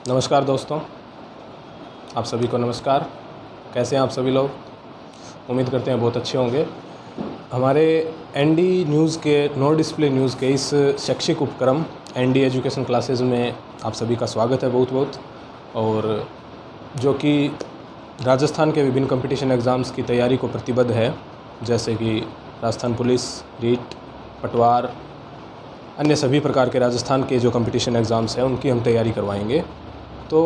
नमस्कार दोस्तों, आप सभी को नमस्कार। कैसे हैं आप सभी लोग? उम्मीद करते हैं बहुत अच्छे होंगे। हमारे एनडी न्यूज़ के नो डिस्प्ले न्यूज़ के इस शैक्षिक उपक्रम एनडी एजुकेशन क्लासेस में आप सभी का स्वागत है बहुत बहुत। और जो कि राजस्थान के विभिन्न कंपटीशन एग्ज़ाम्स की तैयारी को प्रतिबद्ध है, जैसे कि राजस्थान पुलिस, रीट, पटवार, अन्य सभी प्रकार के राजस्थान के जो कंपटीशन एग्ज़ाम्स हैं उनकी हम तैयारी करवाएंगे। तो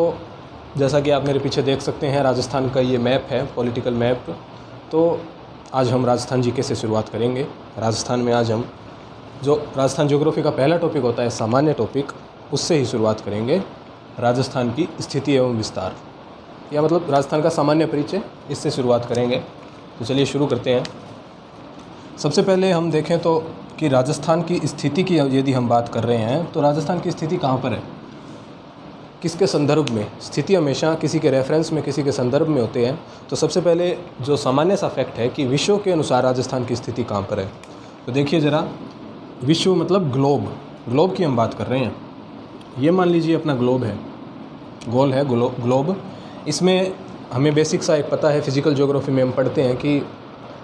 जैसा कि आप मेरे पीछे देख सकते हैं, राजस्थान का ये मैप है, पॉलिटिकल मैप। तो आज हम राजस्थान जीके से शुरुआत करेंगे। राजस्थान में आज हम जो राजस्थान ज्योग्राफी का पहला टॉपिक होता है, सामान्य टॉपिक, उससे ही शुरुआत करेंगे। राजस्थान की स्थिति एवं विस्तार, या मतलब राजस्थान का सामान्य परिचय, इससे शुरुआत करेंगे। तो चलिए शुरू करते हैं। सबसे पहले हम देखें तो कि राजस्थान की स्थिति की यदि हम बात कर रहे हैं तो राजस्थान की स्थिति कहाँ पर है, किसके संदर्भ में? स्थिति हमेशा किसी के रेफरेंस में, किसी के संदर्भ में होते हैं। तो सबसे पहले जो सामान्य सा फैक्ट है कि विश्व के अनुसार राजस्थान की स्थिति कहाँ पर है। तो देखिए ज़रा, विश्व मतलब ग्लोब की हम बात कर रहे हैं। ये मान लीजिए अपना ग्लोब है, गोल है ग्लोब। इसमें हमें बेसिक सा एक पता है, फिजिकल ज्योग्राफी में हम पढ़ते हैं कि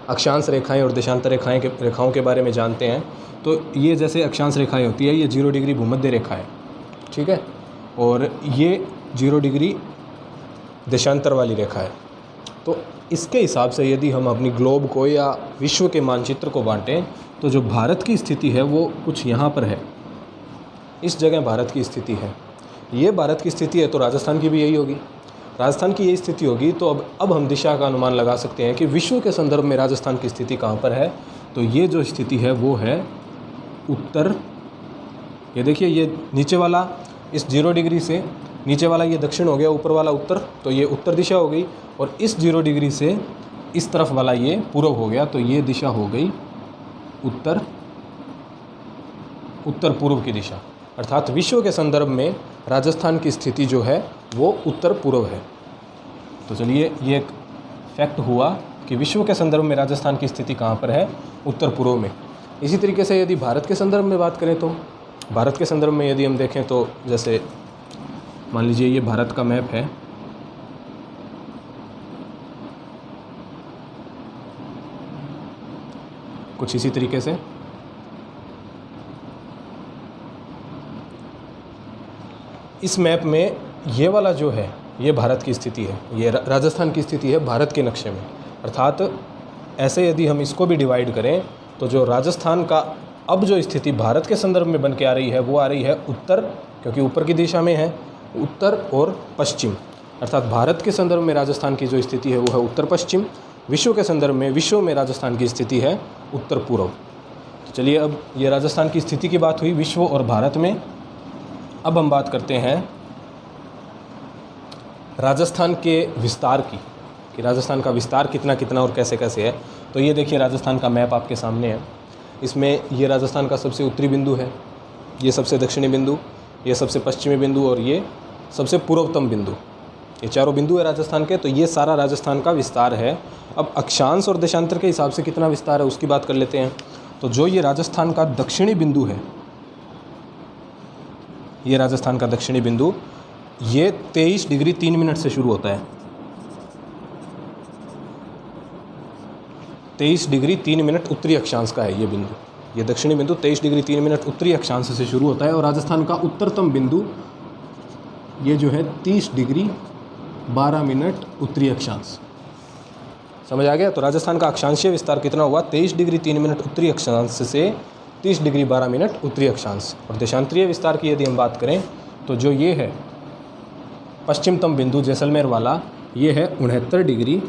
अक्षांश रेखाएं और देशांतर रेखाओं के बारे में जानते हैं। तो ये जैसे अक्षांश रेखाएं होती है, ये 0 डिग्री भूमध्य रेखा है, ठीक है, और ये 0 डिग्री देशांतर वाली रेखा है। तो इसके हिसाब से यदि हम अपनी ग्लोब को या विश्व के मानचित्र को बांटें तो जो भारत की स्थिति है वो कुछ यहाँ पर है, इस जगह भारत की स्थिति है। ये भारत की स्थिति है, तो राजस्थान की भी यही होगी, राजस्थान की यही स्थिति होगी। तो अब हम दिशा का अनुमान लगा सकते हैं कि विश्व के संदर्भ में राजस्थान की स्थिति कहाँ पर है। तो ये जो स्थिति है वो है उत्तर। ये देखिए, ये नीचे वाला इस 0 डिग्री से नीचे वाला ये दक्षिण हो गया, ऊपर वाला उत्तर, तो ये उत्तर दिशा हो गई। और इस 0 डिग्री से इस तरफ वाला ये पूर्व हो गया, तो ये दिशा हो गई उत्तर पूर्व की दिशा। अर्थात विश्व के संदर्भ में राजस्थान की स्थिति जो है वो उत्तर पूर्व है। तो चलिए, ये एक फैक्ट हुआ कि विश्व के संदर्भ में राजस्थान की स्थिति कहाँ पर है, उत्तर पूर्व में। इसी तरीके से यदि भारत के संदर्भ में बात करें तो भारत के संदर्भ में यदि हम देखें तो जैसे मान लीजिए ये भारत का मैप है, कुछ इसी तरीके से। इस मैप में ये वाला जो है ये भारत की स्थिति है, ये राजस्थान की स्थिति है भारत के नक्शे में। अर्थात ऐसे यदि हम इसको भी डिवाइड करें तो जो राजस्थान का अब जो स्थिति भारत के संदर्भ में बन के आ रही है वो आ रही है उत्तर, क्योंकि ऊपर की दिशा में है, उत्तर और पश्चिम। अर्थात भारत के संदर्भ में राजस्थान की जो स्थिति है वो है उत्तर पश्चिम। विश्व के संदर्भ में, विश्व में राजस्थान की स्थिति है उत्तर पूर्व। तो चलिए, अब ये राजस्थान की स्थिति की बात हुई विश्व और भारत में। अब हम बात करते हैं राजस्थान के विस्तार की, कि राजस्थान का विस्तार कितना कितना और कैसे कैसे है। तो ये देखिए, राजस्थान का मैप आपके सामने है। इसमें ये राजस्थान का सबसे उत्तरी बिंदु है, ये सबसे दक्षिणी बिंदु, ये सबसे पश्चिमी बिंदु और ये सबसे पूर्वतम बिंदु। ये चारों बिंदु है राजस्थान के। तो ये सारा राजस्थान का विस्तार है। अब अक्षांश और देशांतर के हिसाब से कितना विस्तार है उसकी बात कर लेते हैं। तो जो ये राजस्थान का दक्षिणी बिंदु है, ये राजस्थान का दक्षिणी बिंदु, ये 23 डिग्री 3 मिनट से शुरू होता है। 23 डिग्री 3 मिनट उत्तरी अक्षांश का है ये बिंदु, ये दक्षिणी बिंदु 23 डिग्री 3 मिनट उत्तरी अक्षांश से शुरू होता है। और राजस्थान का उत्तरतम बिंदु ये जो है 30 डिग्री 12 मिनट उत्तरी अक्षांश। समझ आ गया? तो राजस्थान का अक्षांशीय विस्तार कितना हुआ, 23 डिग्री 3 मिनट उत्तरी अक्षांश से 30 डिग्री 12 मिनट उत्तरी अक्षांश। और देशांतरीय विस्तार की यदि हम बात करें तो जो ये है पश्चिमतम बिंदु जैसलमेर वाला, ये है 69 डिग्री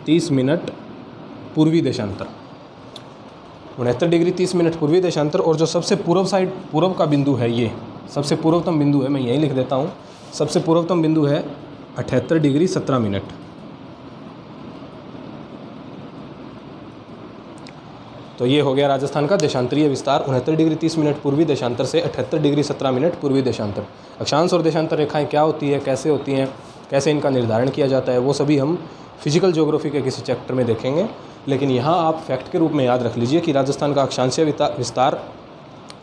30 मिनट पूर्वी देशांतर। 69 डिग्री 30 मिनट पूर्वी देशांतर। और जो सबसे पूर्व का बिंदु है, ये सबसे पूर्वतम बिंदु है, मैं यहीं लिख देता हूँ, सबसे पूर्वतम बिंदु है 78 डिग्री 17 मिनट। तो ये हो गया राजस्थान का देशांतरीय विस्तार, 69 डिग्री 30 मिनट पूर्वी देशांतर से 78 डिग्री 17 मिनट पूर्वी देशांतर। अक्षांश और देशांतर रेखाएं क्या होती है, कैसे होती हैं, कैसे इनका निर्धारण किया जाता है, वो सभी हम फिजिकल ज्योग्राफी के किसी चैप्टर में देखेंगे। लेकिन यहाँ आप फैक्ट के रूप में याद रख लीजिए कि राजस्थान का अक्षांशीय विस्तार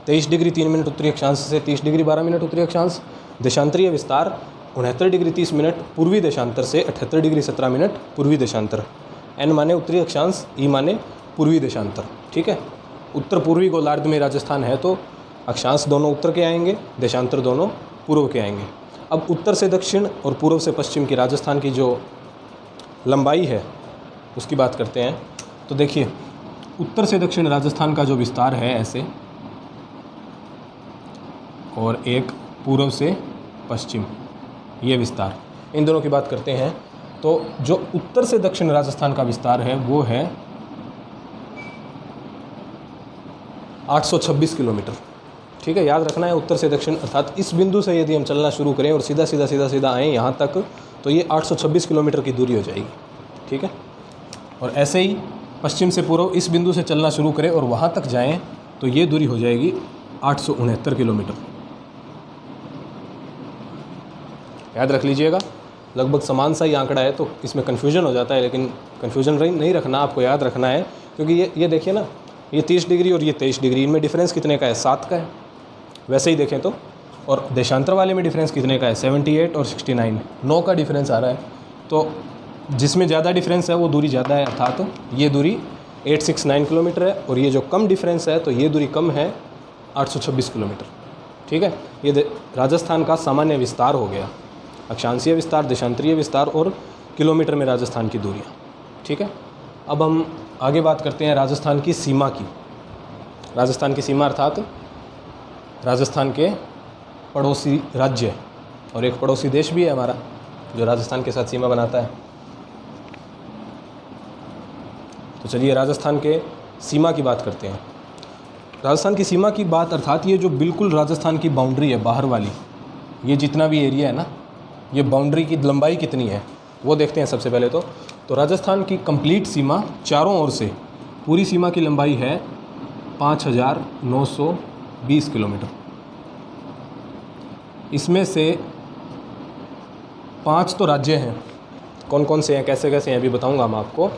23 डिग्री 3 मिनट उत्तरी अक्षांश से 30 डिग्री 12 मिनट उत्तरी अक्षांश। देशांतरीय विस्तार 69 डिग्री 30 मिनट पूर्वी देशांतर से 78 डिग्री 17 मिनट पूर्वी देशांतर। एन माने उत्तरी अक्षांश, ई माने पूर्वी देशांतर। ठीक है, उत्तर पूर्वी गोलार्ध में राजस्थान है तो अक्षांश दोनों उत्तर के आएंगे, देशांतर दोनों पूर्व के आएंगे। अब उत्तर से दक्षिण और पूर्व से पश्चिम की राजस्थान की जो लंबाई है उसकी बात करते हैं। तो देखिए, उत्तर से दक्षिण राजस्थान का जो विस्तार है ऐसे, और एक पूर्व से पश्चिम ये विस्तार, इन दोनों की बात करते हैं। तो जो उत्तर से दक्षिण राजस्थान का विस्तार है वो है 826 किलोमीटर। ठीक है, याद रखना है उत्तर से दक्षिण, अर्थात इस बिंदु से यदि हम चलना शुरू करें और सीधा सीधा सीधा सीधा आएँ यहाँ तक तो ये 826 किलोमीटर की दूरी हो जाएगी। ठीक है, और ऐसे ही पश्चिम से पूर्व इस बिंदु से चलना शुरू करें और वहाँ तक जाएं तो ये दूरी हो जाएगी 869 किलोमीटर। याद रख लीजिएगा, लगभग समान सा ही आंकड़ा है तो इसमें कन्फ्यूजन हो जाता है, लेकिन कन्फ्यूजन नहीं रखना, आपको याद रखना है। क्योंकि ये देखिए ना, ये 30 डिग्री और ये 23 डिग्री, इनमें डिफरेंस कितने का है? 7 का है। वैसे ही देखें तो, और देशांतर वाले में डिफरेंस कितने का है? 78 और 69, 9 का डिफरेंस आ रहा है। तो जिसमें ज़्यादा डिफरेंस है वो दूरी ज़्यादा है, अर्थात तो ये दूरी 869 किलोमीटर है, और ये जो कम डिफरेंस है तो ये दूरी कम है 826 किलोमीटर। ठीक है, ये राजस्थान का सामान्य विस्तार हो गया, अक्षांशीय विस्तार, देशांतरीय विस्तार और किलोमीटर में राजस्थान की दूरियाँ। ठीक है, अब हम आगे बात करते हैं राजस्थान की सीमा की। राजस्थान की सीमा अर्थात राजस्थान के पड़ोसी राज्य, और एक पड़ोसी देश भी है हमारा जो राजस्थान के साथ सीमा बनाता है। तो चलिए राजस्थान के सीमा की बात करते हैं। राजस्थान की सीमा की बात अर्थात ये जो बिल्कुल राजस्थान की बाउंड्री है बाहर वाली, ये जितना भी एरिया है ना, ये बाउंड्री की लंबाई कितनी है वो देखते हैं सबसे पहले। तो राजस्थान की कंप्लीट सीमा चारों ओर से, पूरी सीमा की लंबाई है 5920 किलोमीटर। इसमें से 5 तो राज्य हैं, कौन कौन से हैं, कैसे कैसे हैं अभी बताऊंगा मैं आपको।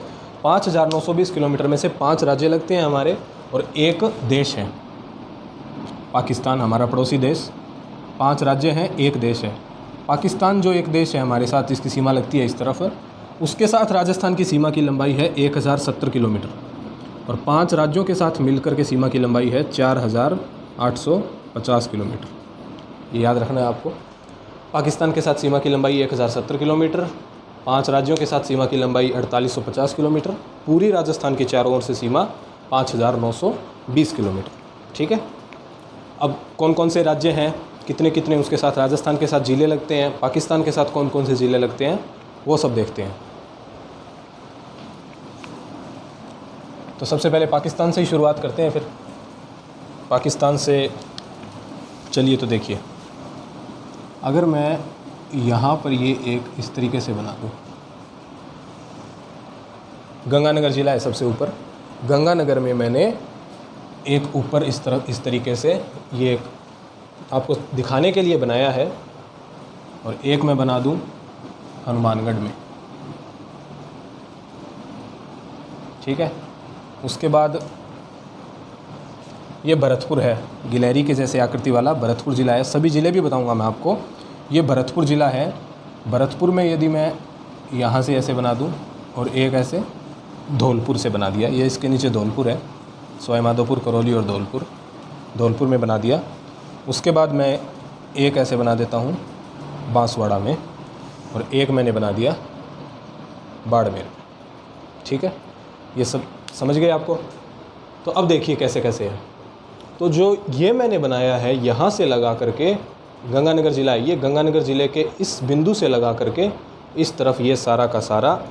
5920 किलोमीटर में से 5 राज्य लगते हैं हमारे, और एक देश है पाकिस्तान, हमारा पड़ोसी देश। 5 राज्य हैं, एक देश है पाकिस्तान, जो एक देश है हमारे साथ, इसकी सीमा लगती है इस तरफ। उसके साथ राजस्थान की सीमा की लंबाई है 1070 किलोमीटर, और 5 राज्यों के साथ मिलकर के सीमा की लंबाई है 4850 किलोमीटर। ये याद रखना है आपको। पाकिस्तान के साथ सीमा की लंबाई 1070 किलोमीटर, 5 राज्यों के साथ सीमा की लंबाई 4850 किलोमीटर, पूरी राजस्थान के चारों ओर से सीमा 5920 किलोमीटर। ठीक है, अब कौन कौन से राज्य हैं, कितने कितने उसके साथ राजस्थान के साथ ज़िले लगते हैं, पाकिस्तान के साथ कौन कौन से ज़िले लगते हैं, वो सब देखते हैं। तो सबसे पहले पाकिस्तान से ही शुरुआत करते हैं। फिर पाकिस्तान से चलिए, तो देखिए, अगर मैं यहाँ पर ये एक इस तरीके से बना दूँ, गंगानगर ज़िला है सबसे ऊपर। गंगानगर में मैंने एक ऊपर इस तरीके से ये एक आपको दिखाने के लिए बनाया है, और एक मैं बना दूँ हनुमानगढ़ में। ठीक है, उसके बाद ये भरतपुर है, गिलहरी के जैसे आकृति वाला भरतपुर ज़िला है। सभी ज़िले भी बताऊंगा मैं आपको। ये भरतपुर ज़िला है। भरतपुर में यदि मैं यहाँ से ऐसे बना दूँ और एक ऐसे धौलपुर से बना दिया, ये इसके नीचे धौलपुर है, सवाई माधोपुर, करौली और धौलपुर में बना दिया। उसके बाद मैं एक ऐसे बना देता हूँ बांसवाड़ा में, और एक मैंने बना दिया बाड़मेर। ठीक है, ये सब समझ गए आपको। तो अब देखिए कैसे कैसे है। तो जो ये मैंने बनाया है यहाँ से लगा करके गंगानगर ज़िला है, ये गंगानगर ज़िले के इस बिंदु से लगा करके इस तरफ ये सारा का सारा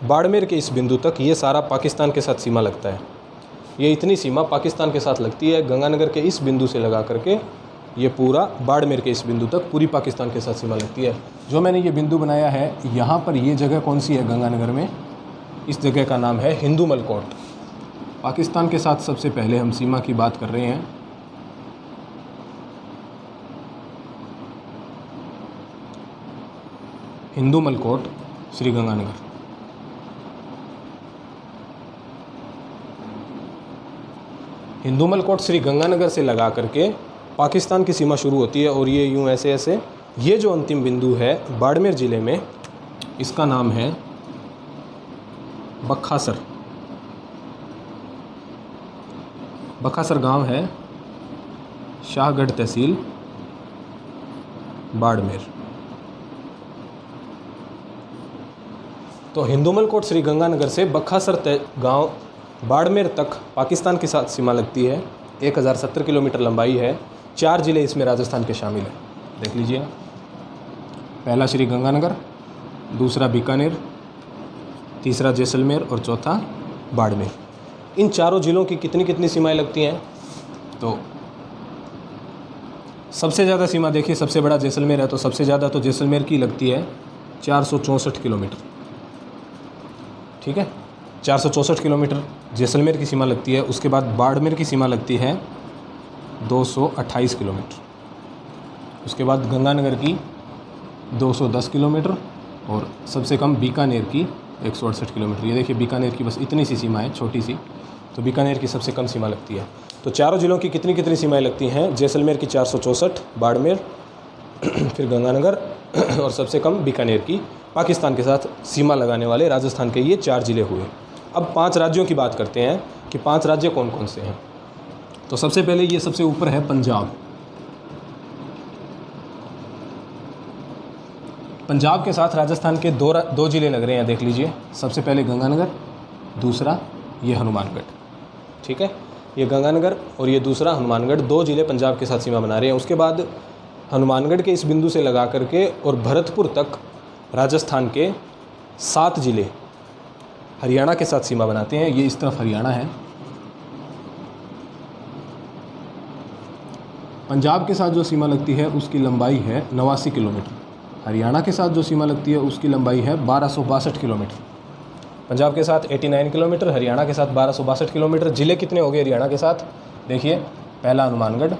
बाड़मेर के इस बिंदु तक ये सारा पाकिस्तान के साथ सीमा लगता है। ये इतनी सीमा पाकिस्तान के साथ लगती है। गंगानगर के इस बिंदु से लगा करके ये पूरा बाड़मेर के इस बिंदु तक पूरी पाकिस्तान के साथ सीमा लगती है। जो मैंने ये बिंदु बनाया है यहाँ पर, ये जगह कौन सी है गंगानगर में, इस जगह का नाम है हिंदूमल कोट। पाकिस्तान के साथ सबसे पहले हम सीमा की बात कर रहे हैं। हिंदूमल कोट, श्री गंगानगर। हिंदुमल कोट श्री गंगानगर से लगा करके पाकिस्तान की सीमा शुरू होती है और ये यूँ ऐसे ऐसे, ये जो अंतिम बिंदु है बाड़मेर ज़िले में, इसका नाम है बखासर। बखासर गांव है, शाहगढ़ तहसील, बाड़मेर। तो हिंदुमल कोट श्री गंगानगर से बखासर गांव बाड़मेर तक पाकिस्तान के साथ सीमा लगती है। 1070 किलोमीटर लंबाई है। 4 ज़िले इसमें राजस्थान के शामिल हैं, देख लीजिए। पहला श्री गंगानगर, दूसरा बीकानेर, तीसरा जैसलमेर और चौथा बाड़मेर। इन चारों ज़िलों की कितनी कितनी सीमाएं लगती हैं? तो सबसे ज़्यादा सीमा देखिए, सबसे बड़ा जैसलमेर है, तो सबसे ज़्यादा तो जैसलमेर की लगती है 464 किलोमीटर। ठीक है, 464 किलोमीटर जैसलमेर की सीमा लगती है। उसके बाद बाड़मेर की सीमा लगती है 228 किलोमीटर। उसके बाद गंगानगर की 210 किलोमीटर और सबसे कम बीकानेर की 168 किलोमीटर। ये देखिए बीकानेर की बस इतनी सी सीमा है, छोटी सी, तो बीकानेर की सबसे कम सीमा लगती है। तो चारों ज़िलों की कितनी कितनी सीमाएं लगती हैं? जैसलमेर की 464, बाड़मेर, फिर गंगानगर और सबसे कम बीकानेर की। पाकिस्तान के साथ सीमा लगाने वाले राजस्थान के ये 4 ज़िले हुए। अब 5 राज्यों की बात करते हैं कि 5 राज्य कौन कौन से हैं। तो सबसे पहले ये सबसे ऊपर है पंजाब। पंजाब के साथ राजस्थान के दो ज़िले लग रहे हैं, देख लीजिए। सबसे पहले गंगानगर, दूसरा ये हनुमानगढ़। ठीक है, ये गंगानगर और ये दूसरा हनुमानगढ़, 2 ज़िले पंजाब के साथ सीमा बना रहे हैं। उसके बाद हनुमानगढ़ के इस बिंदु से लगा करके और भरतपुर तक राजस्थान के 7 ज़िले हरियाणा के साथ सीमा बनाते हैं। ये इस तरफ हरियाणा है। पंजाब के साथ जो सीमा लगती है उसकी लंबाई है 89 किलोमीटर। हरियाणा के साथ जो सीमा लगती है उसकी लंबाई है 1262 किलोमीटर। पंजाब के साथ 89 किलोमीटर, हरियाणा के साथ 1262 किलोमीटर। ज़िले कितने हो गए हरियाणा के साथ? देखिए, पहला हनुमानगढ़,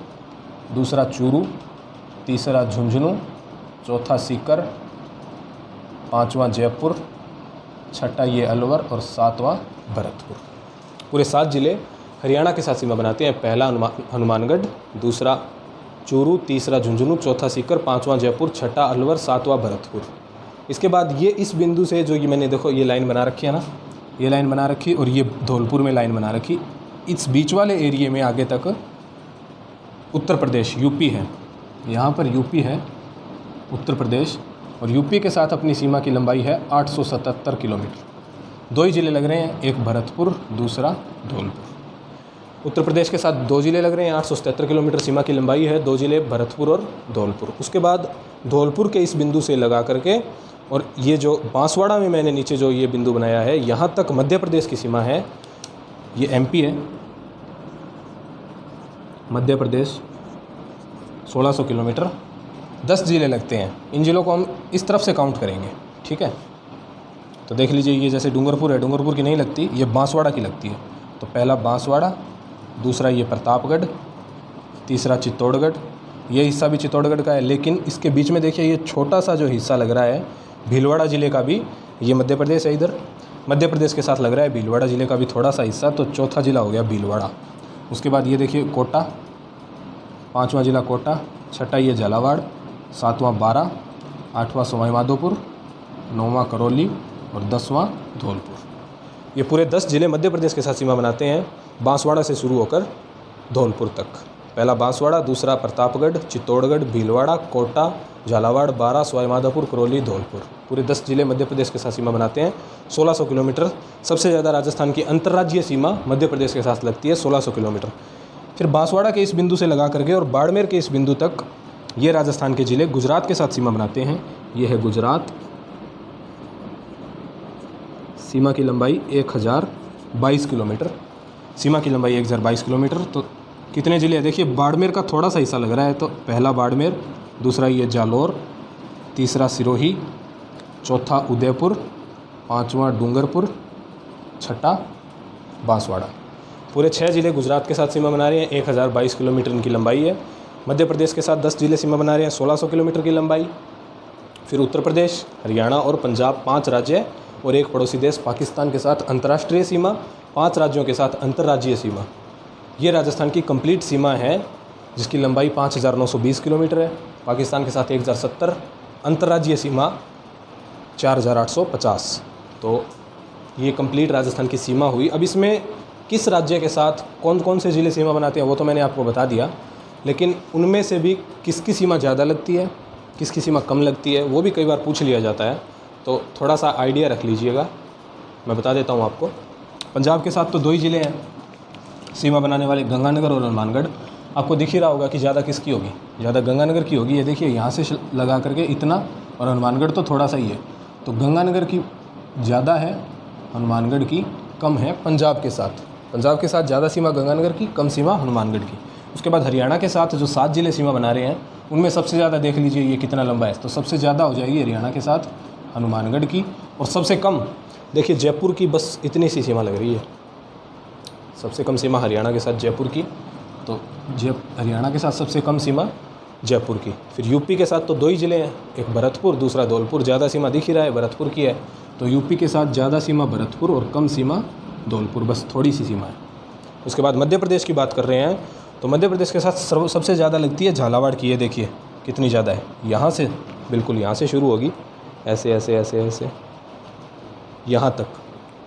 दूसरा चूरू, तीसरा झुंझुनू, चौथा सीकर, पांचवा जयपुर, छठा ये अलवर और 7वां भरतपुर। पूरे 7 ज़िले हरियाणा के साथ सीमा बनाते हैं। पहला हनुमानगढ़, दूसरा चूरू, तीसरा झुंझुनू, चौथा सीकर, 5वां जयपुर, छठा अलवर, 7वां भरतपुर। इसके बाद ये इस बिंदु से जो ये मैंने देखो ये लाइन बना रखी है ना, ये लाइन बना रखी और ये धौलपुर में लाइन बना रखी। इस बीच वाले एरिए में आगे तक उत्तर प्रदेश, यूपी है। यहाँ पर यूपी है, उत्तर प्रदेश, और यूपी के साथ अपनी सीमा की लंबाई है 877 किलोमीटर। 2 ही ज़िले लग रहे हैं, एक भरतपुर, दूसरा धौलपुर। उत्तर प्रदेश के साथ 2 ज़िले लग रहे हैं, 877 किलोमीटर सीमा की लंबाई है, 2 ज़िले भरतपुर और धौलपुर। उसके बाद धौलपुर के इस बिंदु से लगा करके और ये जो बांसवाड़ा में मैंने नीचे जो ये बिंदु बनाया है, यहाँ तक मध्य प्रदेश की सीमा है। ये एमपी है, मध्य प्रदेश 1600 किलोमीटर। 10 ज़िले लगते हैं। इन ज़िलों को हम इस तरफ से काउंट करेंगे। ठीक है, तो देख लीजिए, ये जैसे डूंगरपुर है, डूंगरपुर की नहीं लगती, ये बांसवाड़ा की लगती है। तो पहला बांसवाड़ा, दूसरा ये प्रतापगढ़, तीसरा चित्तौड़गढ़। ये हिस्सा भी चित्तौड़गढ़ का है, लेकिन इसके बीच में देखिए ये छोटा सा जो हिस्सा लग रहा है भीलवाड़ा ज़िले का भी, ये मध्य प्रदेश है। इधर मध्य प्रदेश के साथ लग रहा है भीलवाड़ा ज़िले का भी थोड़ा सा हिस्सा, तो चौथा ज़िला हो गया भीलवाड़ा। उसके बाद ये देखिए कोटा, 5वां ज़िला कोटा, छठा ये झालावाड़, 7वां बारां, 8वां सवाई माधोपुर, 9वां करौली और 10वां धौलपुर। ये पूरे 10 ज़िले मध्य प्रदेश के साथ सीमा बनाते हैं, बांसवाड़ा से शुरू होकर धौलपुर तक। पहला बांसवाड़ा, दूसरा प्रतापगढ़, चित्तौड़गढ़, भीलवाड़ा, कोटा, झालावाड़, बारां, सवाई माधोपुर, करौली, धौलपुर। पूरे 10 ज़िले मध्य प्रदेश के साथ सीमा बनाते हैं। 1600 किलोमीटर सबसे ज़्यादा राजस्थान की अंतर्राज्यीय सीमा मध्य प्रदेश के साथ लगती है, 1600 किलोमीटर। फिर बांसवाड़ा के इस बिंदु से लगा करके और बाड़मेर के इस बिंदु तक ये राजस्थान के ज़िले गुजरात के साथ सीमा बनाते हैं। ये है गुजरात, सीमा की लंबाई 1022 किलोमीटर। सीमा की लंबाई 1022 किलोमीटर। तो कितने ज़िले हैं देखिए, बाड़मेर का थोड़ा सा हिस्सा लग रहा है। तो पहला बाड़मेर, दूसरा ये जालौर, तीसरा सिरोही, चौथा उदयपुर, 5वां डूंगरपुर, छठा बांसवाड़ा। पूरे 6 ज़िले गुजरात के साथ सीमा बना रहे हैं, 1022 किलोमीटर इनकी लंबाई है। मध्य प्रदेश के साथ 10 ज़िले सीमा बना रहे हैं, 1600 किलोमीटर की लंबाई। फिर उत्तर प्रदेश, हरियाणा और पंजाब 5 राज्य और एक पड़ोसी देश पाकिस्तान के साथ अंतर्राष्ट्रीय सीमा, 5 राज्यों के साथ अंतर्राज्यीय सीमा। ये राजस्थान की कंप्लीट सीमा है जिसकी लंबाई 5,920 किलोमीटर है। पाकिस्तान के साथ 1,070, अंतर्राज्यीय सीमा 4,850। तो ये कंप्लीट राजस्थान की सीमा हुई। अब इसमें किस राज्य के साथ कौन कौन से ज़िले सीमा बनाते हैं वो तो मैंने आपको बता दिया, लेकिन उनमें से भी किसकी सीमा ज़्यादा लगती है, किसकी सीमा कम लगती है, वो भी कई बार पूछ लिया जाता है। तो थोड़ा सा आइडिया रख लीजिएगा, मैं बता देता हूँ आपको। पंजाब के साथ तो 2 ही ज़िले हैं सीमा बनाने वाले, गंगानगर और हनुमानगढ़। आपको दिख ही रहा होगा कि ज़्यादा किसकी होगी, ज़्यादा गंगानगर की होगी। ये देखिए यहाँ से लगा करके इतना, और हनुमानगढ़ तो थोड़ा सा ही है। तो गंगानगर की ज़्यादा है, हनुमानगढ़ की कम है। पंजाब के साथ ज़्यादा सीमा गंगानगर की, कम सीमा हनुमानगढ़ की। उसके बाद हरियाणा के साथ जो 7 ज़िले सीमा बना रहे हैं उनमें सबसे ज़्यादा देख लीजिए ये कितना लंबा है। तो सबसे ज़्यादा हो जाएगी हरियाणा के साथ हनुमानगढ़ की, और सबसे कम देखिए जयपुर की बस इतनी सी सीमा लग रही है। सबसे कम सीमा हरियाणा के साथ जयपुर की, तो हरियाणा के साथ सबसे कम सीमा जयपुर की। फिर यूपी के साथ तो 2 ही ज़िले हैं, एक भरतपुर दूसरा धौलपुर। ज़्यादा सीमा दिख ही रहा है भरतपुर की है, तो यूपी के साथ ज़्यादा सीमा भरतपुर और कम सीमा धौलपुर, बस थोड़ी सी सीमा है। उसके बाद मध्य प्रदेश की बात कर रहे हैं तो मध्य प्रदेश के साथ सबसे ज़्यादा लगती है झालावाड़ की। ये देखिए कितनी ज़्यादा है, यहाँ से बिल्कुल यहाँ से शुरू होगी, ऐसे ऐसे ऐसे ऐसे यहाँ तक।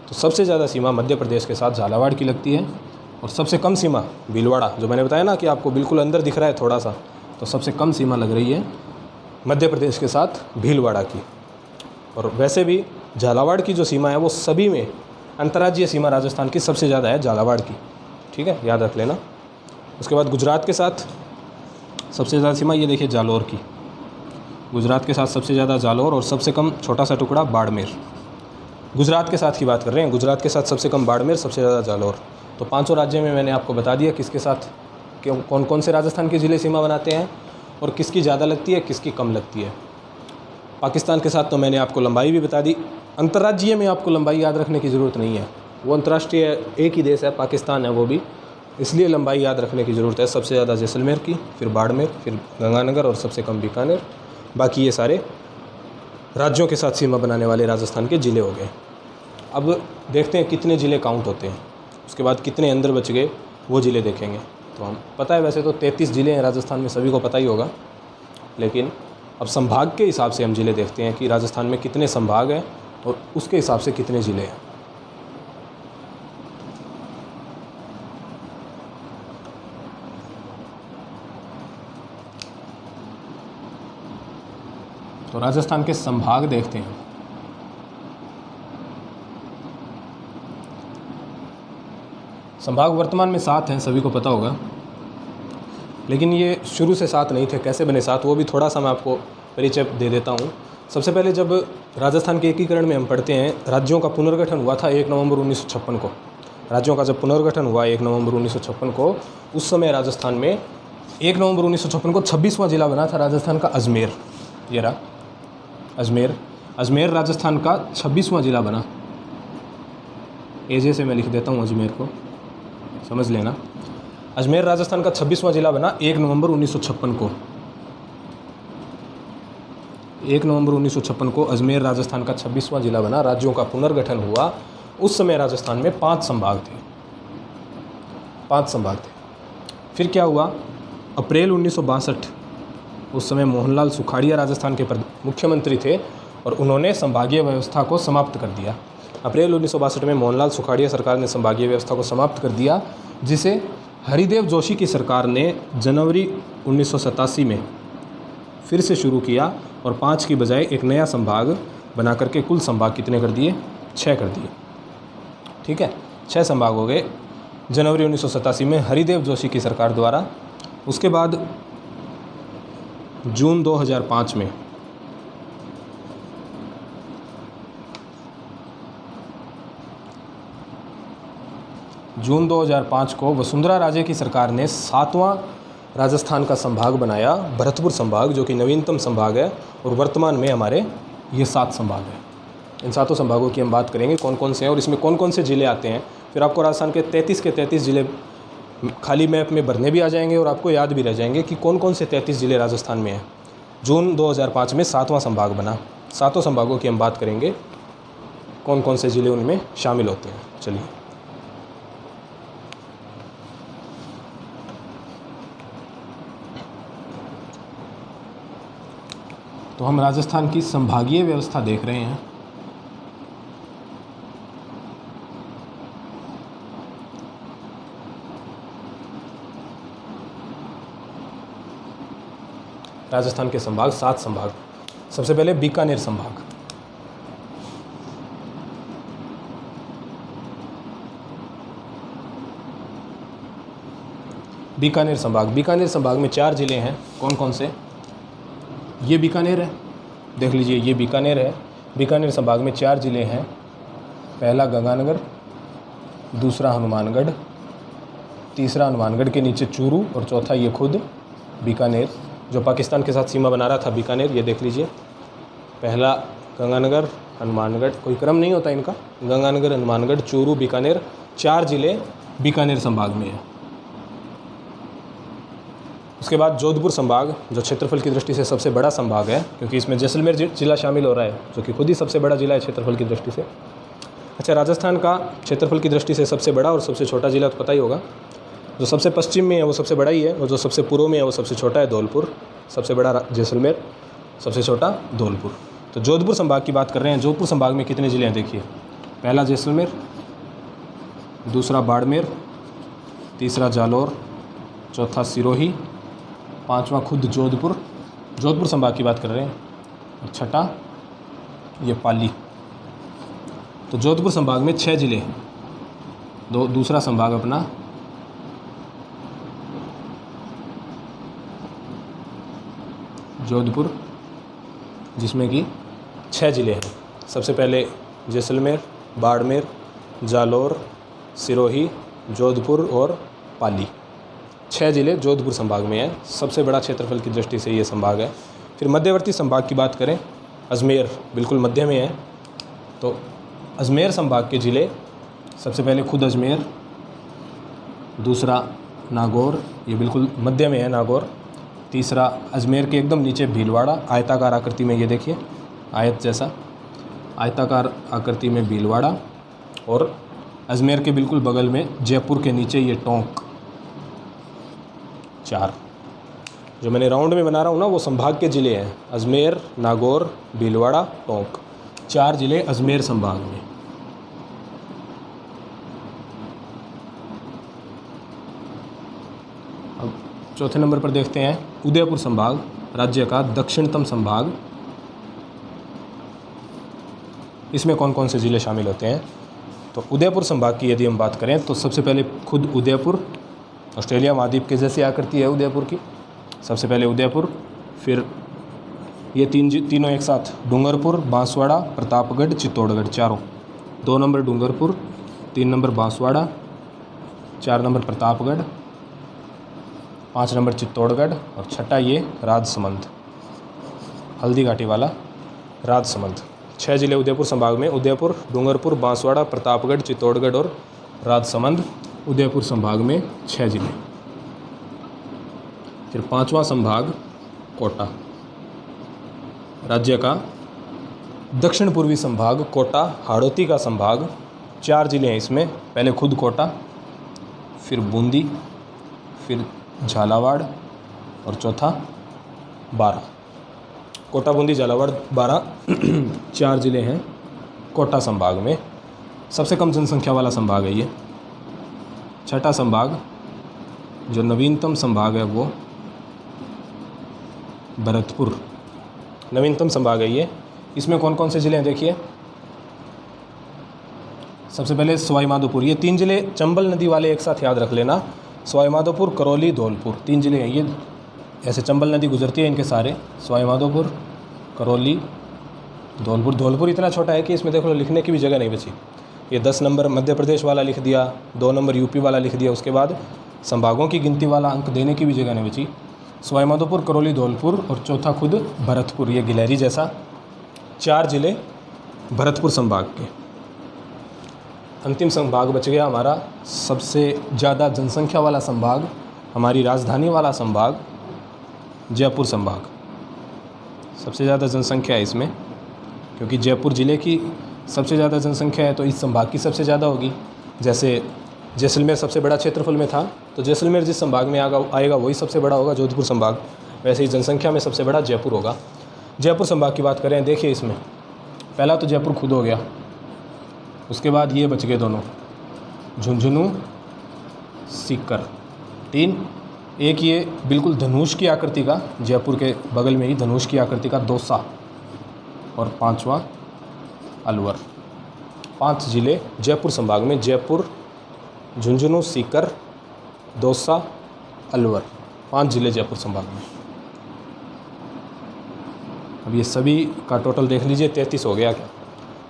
तो सबसे ज़्यादा सीमा मध्य प्रदेश के साथ झालावाड़ की लगती है, और सबसे कम सीमा भीलवाड़ा, जो मैंने बताया ना कि आपको बिल्कुल अंदर दिख रहा है थोड़ा सा, तो सबसे कम सीमा लग रही है मध्य प्रदेश के साथ भीलवाड़ा की। और वैसे भी झालावाड़ की जो सीमा है वो सभी में अंतर्राज्यीय सीमा राजस्थान की सबसे ज़्यादा है झालावाड़ की, ठीक है, याद रख लेना। उसके बाद गुजरात के साथ सबसे ज़्यादा सीमा ये देखिए जालौर की, गुजरात के साथ सबसे ज़्यादा जालौर, और सबसे कम छोटा सा टुकड़ा बाड़मेर। गुजरात के साथ की बात कर रहे हैं, गुजरात के साथ सबसे कम बाड़मेर, सबसे ज़्यादा जालौर। तो 5 राज्यों में मैंने आपको बता दिया किसके साथ कौन कौन से राजस्थान के ज़िले सीमा बनाते हैं और किसकी ज़्यादा लगती है, किसकी कम लगती है। पाकिस्तान के साथ तो मैंने आपको लंबाई भी बता दी। अंतर्राज्यीय में आपको लंबाई याद रखने की ज़रूरत नहीं है, वो अंतर्राष्ट्रीय एक ही देश है, पाकिस्तान है वो भी, इसलिए लंबाई याद रखने की ज़रूरत है। सबसे ज़्यादा जैसलमेर की, फिर बाड़मेर, फिर गंगानगर, और सबसे कम बीकानेर। बाकी ये सारे राज्यों के साथ सीमा बनाने वाले राजस्थान के ज़िले हो गए। अब देखते हैं कितने ज़िले काउंट होते हैं, उसके बाद कितने अंदर बच गए वो ज़िले देखेंगे। तो हम पता है वैसे तो 33 ज़िले हैं राजस्थान में, सभी को पता ही होगा, लेकिन अब संभाग के हिसाब से हम ज़िले देखते हैं कि राजस्थान में कितने संभाग हैं और उसके हिसाब से कितने ज़िले हैं। तो राजस्थान के संभाग देखते हैं। संभाग वर्तमान में 7 हैं, सभी को पता होगा, लेकिन ये शुरू से 7 नहीं थे। कैसे बने 7 वो भी थोड़ा सा मैं आपको परिचय दे देता हूँ। सबसे पहले जब राजस्थान के एकीकरण में हम पढ़ते हैं, राज्यों का पुनर्गठन हुआ था 1 नवंबर 1956 को। राज्यों का जब पुनर्गठन हुआ 1 नवंबर 1956 को, उस समय राजस्थान में 1 नवंबर 1956 को 26वां जिला बना था राजस्थान का अजमेर। ये रहा अजमेर राजस्थान का 26वां जिला बना। एजे से मैं लिख देता हूँ अजमेर को, समझ लेना। अजमेर राजस्थान का 26वां जिला बना 1 नवंबर 1956 को। 1 नवंबर 1956 को अजमेर राजस्थान का 26वां जिला बना। राज्यों का पुनर्गठन हुआ। उस समय राजस्थान में 5 संभाग थे। फिर क्या हुआ, अप्रैल 1962, उस समय मोहनलाल सुखाड़िया राजस्थान के मुख्यमंत्री थे और उन्होंने संभागीय व्यवस्था को समाप्त कर दिया। अप्रैल 1962 में मोहनलाल सुखाड़िया सरकार ने संभागीय व्यवस्था को समाप्त कर दिया, जिसे हरिदेव जोशी की सरकार ने जनवरी 1987 में फिर से शुरू किया और 5 की बजाय एक नया संभाग बना करके कुल संभाग कितने कर दिए, 6 कर दिए। ठीक है, 6 संभाग हो गए जनवरी 1987 में हरिदेव जोशी की सरकार द्वारा। उसके बाद जून 2005 में जून 2005 को वसुंधरा राजे की सरकार ने 7वां राजस्थान का संभाग बनाया, भरतपुर संभाग, जो कि नवीनतम संभाग है। और वर्तमान में हमारे ये 7 संभाग हैं। इन 7 संभागों की हम बात करेंगे कौन कौन से हैं और इसमें कौन कौन से ज़िले आते हैं। फिर आपको राजस्थान के 33 ज़िले खाली मैप में भरने भी आ जाएंगे और आपको याद भी रह जाएंगे कि कौन कौन से 33 ज़िले राजस्थान में हैं। जून 2005 में 7वां संभाग बना। 7 संभागों की हम बात करेंगे, कौन कौन से ज़िले उनमें शामिल होते हैं। चलिए, तो हम राजस्थान की संभागीय व्यवस्था देख रहे हैं। राजस्थान के संभाग 7 संभाग। सबसे पहले बीकानेर संभाग। बीकानेर संभाग, बीकानेर संभाग में 4 ज़िले हैं। कौन कौन से? ये बीकानेर है, देख लीजिए ये बीकानेर है। बीकानेर संभाग में 4 ज़िले हैं। पहला गंगानगर, दूसरा हनुमानगढ़, तीसरा हनुमानगढ़ के नीचे चूरू और चौथा ये खुद बीकानेर, जो पाकिस्तान के साथ सीमा बना रहा था बीकानेर। ये देख लीजिए, पहला गंगानगर, हनुमानगढ़, कोई क्रम नहीं होता इनका। गंगानगर, हनुमानगढ़, चूरू, बीकानेर, 4 ज़िले बीकानेर संभाग में है। उसके बाद जोधपुर संभाग, जो क्षेत्रफल की दृष्टि से सबसे बड़ा संभाग है, क्योंकि इसमें जैसलमेर ज़िला शामिल हो रहा है, जो कि खुद ही सबसे बड़ा ज़िला है क्षेत्रफल की दृष्टि से। अच्छा, राजस्थान का क्षेत्रफल की दृष्टि से सबसे बड़ा और सबसे छोटा ज़िला तो पता ही होगा। जो सबसे पश्चिम में है वो सबसे बड़ा ही है, और जो सबसे पूर्व में है वो सबसे छोटा है, धौलपुर। सबसे बड़ा जैसलमेर, सबसे छोटा धौलपुर। तो जोधपुर संभाग की बात कर रहे हैं। जोधपुर संभाग में कितने ज़िले हैं देखिए। पहला जैसलमेर, दूसरा बाड़मेर, तीसरा जालौर, चौथा सिरोही, पांचवा खुद जोधपुर। जोधपुर संभाग की बात कर रहे हैं। और छठा ये पाली। तो जोधपुर संभाग में 6 ज़िले हैं। दूसरा संभाग अपना जोधपुर, जिसमें कि 6 ज़िले हैं। सबसे पहले जैसलमेर, बाड़मेर, जालौर, सिरोही, जोधपुर और पाली। 6 ज़िले जोधपुर संभाग में हैं। सबसे बड़ा क्षेत्रफल की दृष्टि से ये संभाग है। फिर मध्यवर्ती संभाग की बात करें, अजमेर बिल्कुल मध्य में है। तो अजमेर संभाग के ज़िले, सबसे पहले खुद अजमेर, दूसरा नागौर, ये बिल्कुल मध्य में है नागौर। तीसरा अजमेर के एकदम नीचे भीलवाड़ा, आयताकार आकृति में, ये देखिए आयत जैसा आयताकार आकृति में भीलवाड़ा। और अजमेर के बिल्कुल बगल में जयपुर के नीचे ये टोंक। 4 जो मैंने राउंड में बना रहा हूँ ना, वो संभाग के ज़िले हैं। अजमेर, नागौर, भीलवाड़ा, टोंक, 4 ज़िले अजमेर संभाग में। अब चौथे नंबर पर देखते हैं उदयपुर संभाग, राज्य का दक्षिणतम संभाग। इसमें कौन कौन से ज़िले शामिल होते हैं? तो उदयपुर संभाग की यदि हम बात करें तो सबसे पहले खुद उदयपुर, ऑस्ट्रेलिया महाद्वीप के जैसी आकृति है उदयपुर की। सबसे पहले उदयपुर, फिर ये तीनों एक साथ, डूंगरपुर, बांसवाड़ा, प्रतापगढ़, चित्तौड़गढ़, चारों। 2 number Dungarpur, 3 number Banswara, 4 number Pratapgarh, 5 number Chittorgarh और छठा ये राजसमंद, हल्दी घाटी वाला राजसमंद। 6 ज़िले उदयपुर संभाग में, उदयपुर, डूंगरपुर, बांसवाड़ा, प्रतापगढ़, चित्तौड़गढ़ और राजसमंद। उदयपुर संभाग में 6 ज़िले। फिर 5वां संभाग कोटा, राज्य का दक्षिण पूर्वी संभाग, कोटा हाड़ौती का संभाग। 4 ज़िले हैं इसमें। पहले खुद कोटा, फिर बूंदी, फिर झालावाड़ और चौथा बारां। कोटा, बूंदी, झालावाड़, बारां 4 ज़िले हैं कोटा संभाग में। सबसे कम जनसंख्या वाला संभाग है ये। छठा संभाग, जो नवीनतम संभाग है, वो भरतपुर, नवीनतम संभाग है ये। इसमें कौन कौन से ज़िले हैं देखिए। सबसे पहले सवाई माधोपुर, ये 3 ज़िले चंबल नदी वाले एक साथ याद रख लेना। सवाई माधोपुर, करौली, धौलपुर, 3 ज़िले हैं ये। ऐसे चंबल नदी गुजरती है इनके सारे, सवाई माधोपुर, करौली, धौलपुर। धौलपुर इतना छोटा है कि इसमें देखो लिखने की भी जगह नहीं बची। ये 10 नंबर मध्य प्रदेश वाला लिख दिया, 2 नंबर यूपी वाला लिख दिया। उसके बाद संभागों की गिनती वाला अंक देने की भी जगह नहीं बची। सवाई माधोपुर, करौली, धौलपुर और चौथा खुद भरतपुर, ये गिलहरी जैसा। 4 ज़िले भरतपुर संभाग के। अंतिम संभाग बच गया हमारा सबसे ज़्यादा जनसंख्या वाला संभाग, हमारी राजधानी वाला संभाग, जयपुर संभाग। सबसे ज़्यादा जनसंख्या है इसमें, क्योंकि जयपुर ज़िले की सबसे ज़्यादा जनसंख्या है तो इस संभाग की सबसे ज़्यादा होगी। जैसे जैसलमेर सबसे बड़ा क्षेत्रफल में था, तो जैसलमेर जिस संभाग में आएगा वही सबसे बड़ा होगा जोधपुर संभाग। वैसे ही जनसंख्या में सबसे बड़ा जयपुर होगा। जयपुर संभाग की बात करें, देखिए इसमें पहला तो जयपुर खुद हो गया, उसके बाद ये बच गए दोनों, झुंझुनू, सीकर, 3। एक ये बिल्कुल धनुष की आकृति का, जयपुर के बगल में ही धनुष की आकृति का दौसा, और 5वां अलवर। 5 ज़िले जयपुर संभाग में, जयपुर, झुंझुनू, सीकर, दौसा, अलवर, 5 ज़िले जयपुर संभाग में। अब ये सभी का टोटल देख लीजिए, 33 हो गया क्या।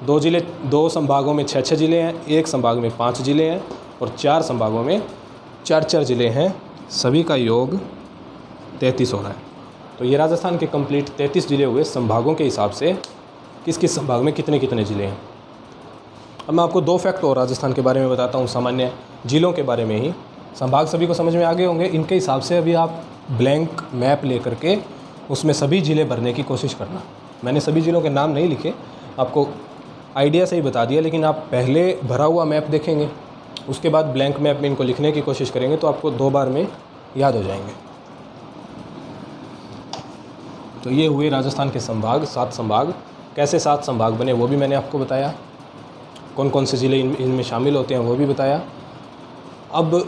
2 ज़िले, 2 संभागों में 6 ज़िले हैं, 1 संभाग में 5 ज़िले हैं, और 4 संभागों में 4 ज़िले हैं। सभी का योग 33 हो रहा है। तो ये राजस्थान के कंप्लीट 33 ज़िले हुए। संभागों के हिसाब से किस किस संभाग में कितने कितने ज़िले हैं। अब मैं आपको 2 फैक्ट और राजस्थान के बारे में बताता हूँ, सामान्य ज़िलों के बारे में ही। संभाग सभी को समझ में आ गए होंगे। इनके हिसाब से अभी आप ब्लैंक मैप लेकर के उसमें सभी ज़िले भरने की कोशिश करना। मैंने सभी ज़िलों के नाम नहीं लिखे, आपको आइडिया से ही बता दिया, लेकिन आप पहले भरा हुआ मैप देखेंगे, उसके बाद ब्लैंक मैप में इनको लिखने की कोशिश करेंगे तो आपको 2 बार में याद हो जाएंगे। तो ये हुए राजस्थान के संभाग, 7 संभाग। कैसे 7 संभाग बने वो भी मैंने आपको बताया, कौन कौन से ज़िले इनमें शामिल होते हैं वो भी बताया। अब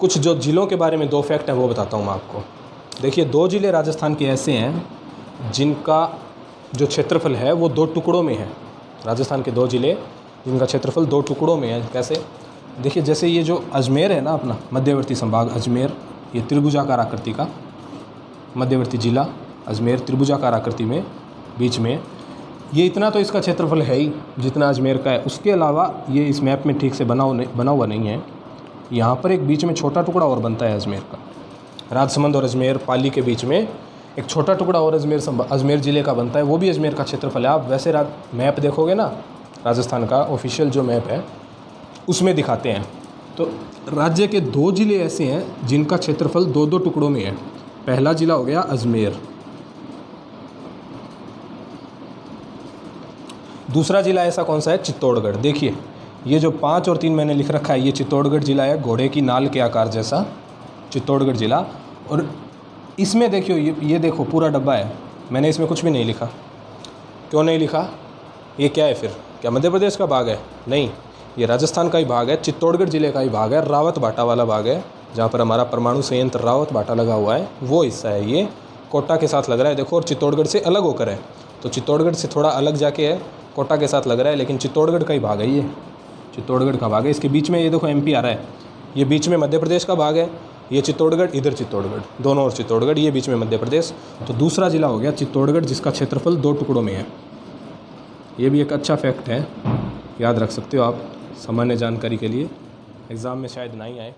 कुछ जो ज़िलों के बारे में 2 फैक्ट हैं वो बताता हूँ मैं आपको। देखिए 2 ज़िले राजस्थान के ऐसे हैं जिनका जो क्षेत्रफल है वो 2 टुकड़ों में है। राजस्थान के 2 ज़िले जिनका क्षेत्रफल 2 टुकड़ों में है। कैसे? देखिए जैसे ये जो अजमेर है ना, अपना मध्यवर्ती संभाग अजमेर, ये त्रिभुजाकार आकृति का मध्यवर्ती जिला अजमेर, त्रिभुजाकार आकृति में बीच में, ये इतना तो इसका क्षेत्रफल है ही जितना अजमेर का है। उसके अलावा ये इस मैप में ठीक से बना हुआ नहीं है। यहाँ पर एक बीच में छोटा टुकड़ा और बनता है अजमेर का, राजसमंद और अजमेर पाली के बीच में एक छोटा टुकड़ा और अजमेर ज़िले का बनता है, वो भी अजमेर का क्षेत्रफल है। आप वैसे मैप देखोगे ना, राजस्थान का ऑफिशियल जो मैप है उसमें दिखाते हैं। तो राज्य के 2 ज़िले ऐसे हैं जिनका क्षेत्रफल 2-2 टुकड़ों में है। पहला ज़िला हो गया अजमेर, दूसरा ज़िला ऐसा कौन सा है? चित्तौड़गढ़। देखिए ये जो 5 और 3 मैंने लिख रखा है, ये चित्तौड़गढ़ ज़िला है, घोड़े की नाल के आकार जैसा चित्तौड़गढ़ ज़िला। और इसमें देखियो ये देखो पूरा डब्बा है, मैंने इसमें कुछ भी नहीं लिखा। क्यों नहीं लिखा? ये क्या है फिर? क्या मध्य प्रदेश का भाग है? नहीं, ये राजस्थान का ही भाग है, चित्तौड़गढ़ ज़िले का ही भाग है। रावत भाटा वाला भाग है, जहाँ पर हमारा परमाणु संयंत्र रावत भाटा लगा हुआ है, वो हिस्सा है। ये कोटा के साथ लग रहा है देखो, और चित्तौड़गढ़ से अलग होकर है। तो चित्तौड़गढ़ से थोड़ा अलग जाके है, कोटा के साथ लग रहा है, लेकिन चित्तौड़गढ़ का ही भाग है। ये चित्तौड़गढ़ का भाग है। इसके बीच में ये देखो MP आ रहा है, ये बीच में मध्य प्रदेश का भाग है। ये चित्तौड़गढ़, इधर चित्तौड़गढ़, दोनों ओर चित्तौड़गढ़, ये बीच में मध्य प्रदेश। तो दूसरा ज़िला हो गया चित्तौड़गढ़, जिसका क्षेत्रफल 2 टुकड़ों में है। ये भी एक अच्छा फैक्ट है, याद रख सकते हो आप सामान्य जानकारी के लिए, एग्ज़ाम में शायद नहीं आए।